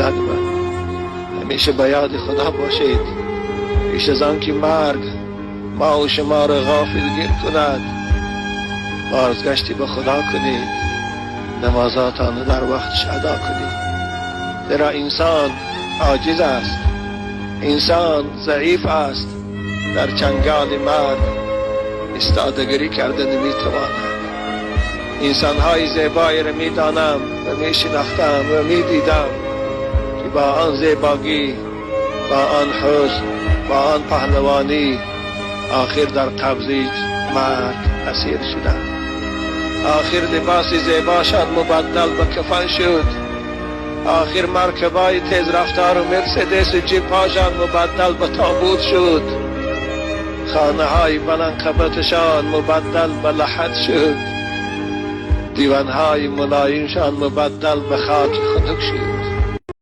عزیزان من، همیشه به یاد خدا باشید. پیش از آن که مرگ ما و شما را غافلگیر کند، بازگشتی به خدا کنید، نمازاتان در وقتش ادا کنید. زیرا انسان عاجز است، انسان ضعیف است، در چنگال مرگ استادگری کرده نمیتواند. انسانهای زیبایی را میدانم و میشناختم و میدیدم که با آن زیبایی، با آن حسن، با آن پهلوانی آخر در قبضه مرگ اسیر شدند. آخر لباس زیباشان مبدل به کفن شد. آخر مرکبای تیز رفتار و مرسدس جیپاشان مبدل به تابوت شد. خانه های بلند قبتشان مبدل به لحد شد. دیوان های ملایمشان مبدل به خاک خنک شد.